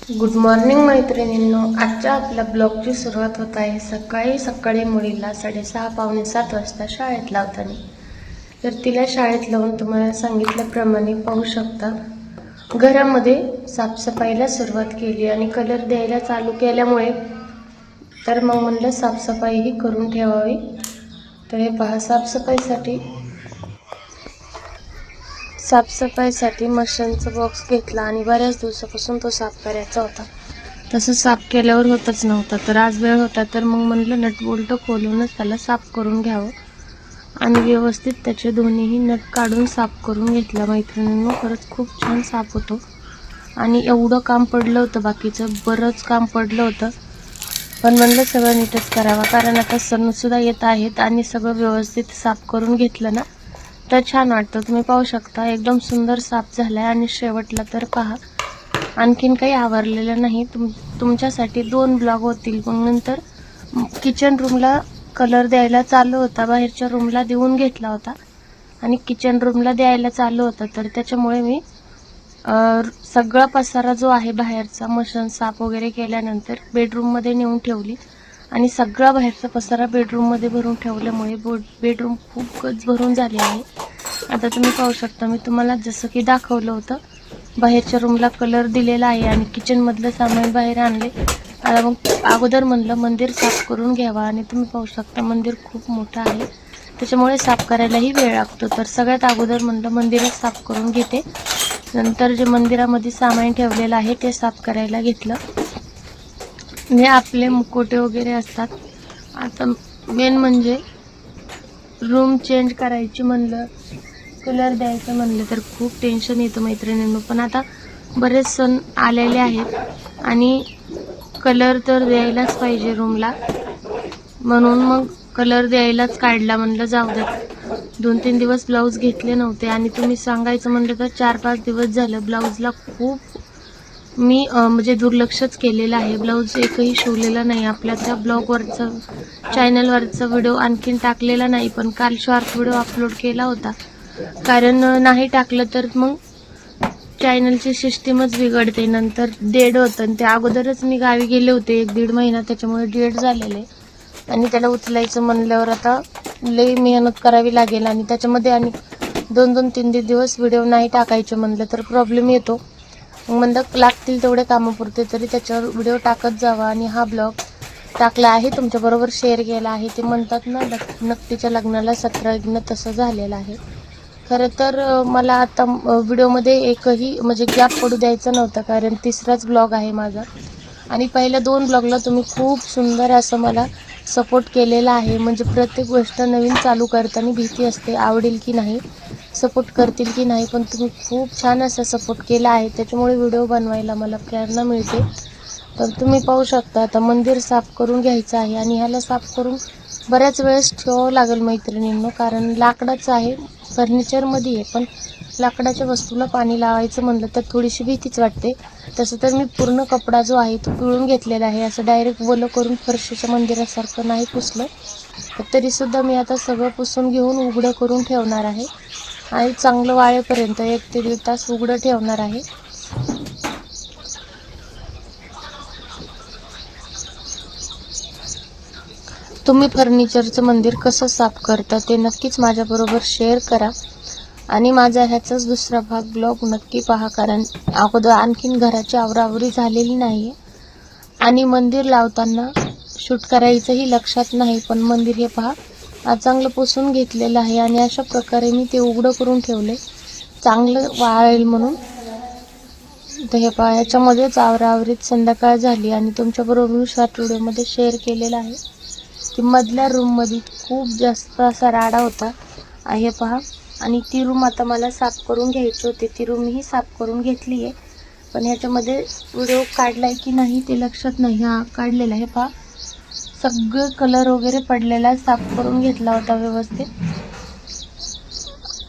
Good morning मैत्रिणींनो. आजच्या आपल्या ब्लॉगची सुरुवात होत आहे सकाळी मुलीला 6:30 पावणे 7 वाजता शाळेत लावताना. तर तिला शाळेत लावून तुम्हाला सांगितल्याप्रमाणे पाहू शकता घरामध्ये साफसफाईला सुरुवात केली आणि कलर द्यायला चालू केल्यामुळे तर मग म्हणलं साफसफाईही करून ठेवावी. तर हे पहा, साफसफाईसाठी मशीनचा बॉक्स घेतला आणि बऱ्याच दिवसापासून तो साफ करायचा होता. तसं साफ केल्यावर होतच नव्हता. तर आज वेळ होता तर मग म्हणलं नट बोल्ट खोलूनच त्याला साफ करून घ्यावं आणि व्यवस्थित त्याचे दोन्हीही नट काढून साफ करून घेतला. मैत्रिणींनो, खरंच खूप छान साफ होतो आणि एवढं काम पडलं होतं, बाकीचं बरंच काम पडलं होतं, पण म्हणलं सगळं नीटच करावं कारण आता सणसुद्धा येत आहेत आणि सगळं व्यवस्थित साफ करून घेतलं ना तर छान वाटतं. तुम्ही पाहू शकता एकदम सुंदर साफ झालाय आणि शेवटला तर पहा आणखीन काही आवरलेलं नाही. तुमच्यासाठी 2 ब्लॉग होतील. मग नंतर किचन रूमला कलर द्यायला चालू होता, बाहेरच्या रूमला देऊन घेतला होता आणि किचन रूमला द्यायला चालू होता. तर त्याच्यामुळे मी सगळा पसारा जो आहे बाहेरचा मशीन साफ वगैरे केल्यानंतर बेडरूममध्ये नेऊन ठेवली आणि सगळा बाहेरचा पसारा बेडरूममध्ये भरून ठेवल्यामुळे बेडरूम खूप गच भरून झाले आहे. आता तुम्ही पाहू शकता, मी तुम्हाला जसं की दाखवलं होतं बाहेरच्या रूमला कलर दिलेला आहे आणि किचनमधलं सामान बाहेर आणले. आता मग अगोदर म्हणलं मंदिर साफ करून घ्यावा आणि तुम्ही पाहू शकता मंदिर खूप मोठं आहे त्याच्यामुळे साफ करायलाही वेळ लागतो. तर सगळ्यात अगोदर म्हणलं मंदिरच साफ करून घेते, नंतर जे मंदिरामध्ये सामान ठेवलेलं आहे ते साफ करायला घेतलं. हे आपले मुकोटे वगैरे असतात. आता मेन म्हणजे रूम चेंज करायची म्हणलं, कलर द्यायचं म्हणलं तर खूप टेन्शन येतं मैत्रिणींनो. पण आता बरेच सण आलेले आहेत आणि कलर तर द्यायलाच पाहिजे रूमला, म्हणून मग कलर द्यायलाच काढला. म्हणलं जाऊ द्या, 2-3 दिवस ब्लाऊज घेतले नव्हते आणि तुम्ही सांगायचं म्हणलं तर 4-5 दिवस झालं ब्लाऊजला खूप मी म्हणजे दुर्लक्षच केलेलं आहे. ब्लाऊज एकही शिवलेला नाही. आपल्या त्या ब्लॉगवरचा चॅनलवरचा व्हिडिओ आणखीन टाकलेला नाही, पण काल शॉर्ट व्हिडिओ अपलोड केला होता कारण नाही टाकलं तर मग चॅनलची सिस्टीमच बिघडते, नंतर डेड होतं आणि त्या अगोदरच मी गावी गेले होते 1-1.5 महिना, त्याच्यामुळे डेड झालेले आणि त्याला उचलायचं म्हणल्यावर आता लई मेहनत करावी लागेल आणि त्याच्यामध्ये आणि 2-3 दिवस व्हिडिओ नाही टाकायचे म्हणलं तर प्रॉब्लेम येतो. मग म्हणलं लागतील तेवढे कामापुरते तरी त्याच्यावर व्हिडिओ टाकत जावा आणि हा ब्लॉग टाकला आहे, तुमच्याबरोबर शेअर केला आहे. ते म्हणतात ना, नक्कीच्या लग्नाला 17 लग्न, तसं झालेलं आहे. खरं तर मला आता व्हिडिओमध्ये एकही म्हणजे गॅप पडू द्यायचा नव्हता कारण 3राच ब्लॉग आहे माझा आणि पहिल्या 2 ब्लॉगला तुम्ही खूप सुंदर असं मला सपोर्ट केलेला आहे. म्हणजे प्रत्येक गोष्ट नवीन चालू करताना भीती असते, आवडेल की नाही, सपोर्ट करतील की नाही, पण तुम्ही खूप छान असा सपोर्ट केला आहे, त्याच्यामुळे व्हिडिओ बनवायला मला प्रेरणा मिळते. तर तुम्ही पाहू शकता आता मंदिर साफ करून घ्यायचं आहे आणि ह्याला साफ करून बऱ्याच वेळेस ठेवावं लागेल मैत्रिणींनो कारण लाकडाचं आहे, फर्निचरमध्ये आहे, पण लाकडाच्या वस्तूला पाणी लावायचं म्हणलं तर थोडीशी भीतीच वाटते. तसं तर मी पूर्ण कपडा जो आहे तो पिळून घेतलेला आहे, असं डायरेक्ट ओलं करून फरशीच्या मंदिरासारखं नाही पुसलं. तरीसुद्धा मी आता सगळं पुसून घेऊन उघडं करून ठेवणार आहे आणि चांगलं वाळेपर्यंत 1 ते 1.5 तास उघडं ठेवणार आहे. तुम्ही फर्निचरचं मंदिर कसं साफ करता ते नक्कीच माझ्याबरोबर शेअर करा आणि माझा ह्याचाच 2रा भाग ब्लॉग नक्की पहा कारण अगोदर आणखीन घराची आवराआवरी झालेली नाही आणि मंदिर लावताना शूट करायचंही लक्षात नाही, पण मंदिर हे पहा चांगलं पुसून घेतलेलं आहे आणि अशा प्रकारे मी ते उघडं करून ठेवले चांगलं वाळेल म्हणून. तर हे पहा, ह्याच्यामध्येच आवराआवरीत संध्याकाळ झाली आणि तुमच्याबरोबर मी शॉर्ट व्हिडिओमध्ये शेअर केलेलं आहे की मधल्या रूममध्ये खूप जास्त असा राडा होता. हे पहा, आणि ती रूम आता मला साफ करून घ्यायची होती, ती रूमही साफ करून घेतली आहे, पण ह्याच्यामध्ये व्हिडिओ काढलाय की नाही ते लक्षात नाही. हा काढलेला आहे. पहा, सगळं कलर वगैरे पडलेला साफ करून घेतला होता व्यवस्थित.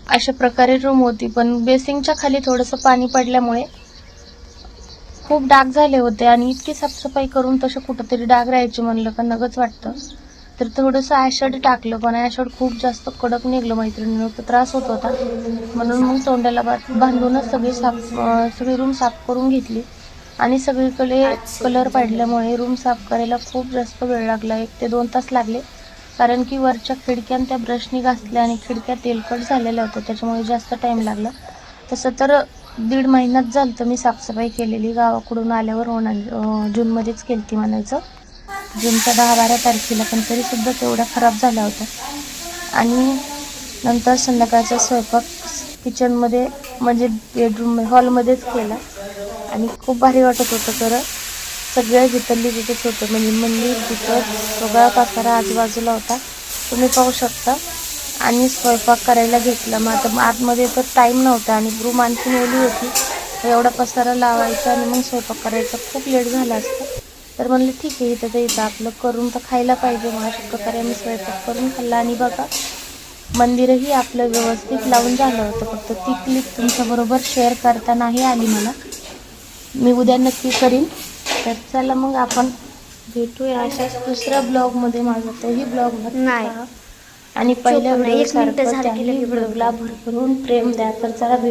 अशा प्रकारे रूम होती, पण बेसिंगच्या खाली थोडंसं पाणी पडल्यामुळे खूप डाग झाले होते आणि इतकी साफसफाई करून तसं कुठंतरी डाग राहायचे म्हणलं का नगच वाटतं. तर थोडंसं ॲशड टाकलं, पण ॲशड खूप जास्त कडक निघलं मैत्रिणींनो, तर त्रास होत होता, म्हणून मग तोंडाला बांधूनच सगळी रूम साफ करून घेतली आणि सगळीकडे कलर पाडल्यामुळे रूम साफ करायला खूप जास्त वेळ लागला. 1 ते 2 तास लागले, कारण की वरच्या खिडक्या त्या ब्रशनी घासल्या आणि खिडक्या तेलकट झालेल्या होत्या, त्याच्यामुळे जास्त टाईम लागला. तसं तर 1.5 महिन्यात झालं तर मी साफसफाई केलेली. गावाकडून आल्यावर जूनमध्येच केली ती म्हणायचं, जूनच्या 10-12 तारखेला. पण तरीसुद्धा तेवढ्या खराब झाल्या होत्या. आणि नंतर संध्याकाळचा स्वयंपाक किचनमध्ये म्हणजे बेडरूम हॉलमध्येच केला आणि खूप भारी वाटत होतं. खरं सगळं जिथली तिथेच होतं, म्हणजे मंदिर तिथं सगळा पसारा आजूबाजूला होता, तुम्ही पाहू शकता. आणि स्वयंपाक करायला घेतला. मग आता आतमध्ये तर टाईम नव्हता आणि रूम आणखीन ओली होती, एवढा पसारा लावायचा आणि मग स्वयंपाक करायचा खूप लेट झाला असतं. तर म्हणलं ठीक आहे, इथं आपलं करून तर खायला पाहिजे. मग अशा प्रकारे मी स्वयंपाक करून खाल्ला. आणि बघा, मंदिरही आपलं व्यवस्थित लावून झालं होतं, फक्त ती क्लिप तुमच्याबरोबर शेअर करता नाही आली मला. मी उद्या नक्की करीन. तर चला मग आपण भेटूया अशाच दुसऱ्या ब्लॉगमध्ये. माझा तोही ब्लॉग नाही आणि पहिल्या व्हिडिओसारखं त्याही व्हिडिओला भरभरून प्रेम द्या. तर चला भेटू.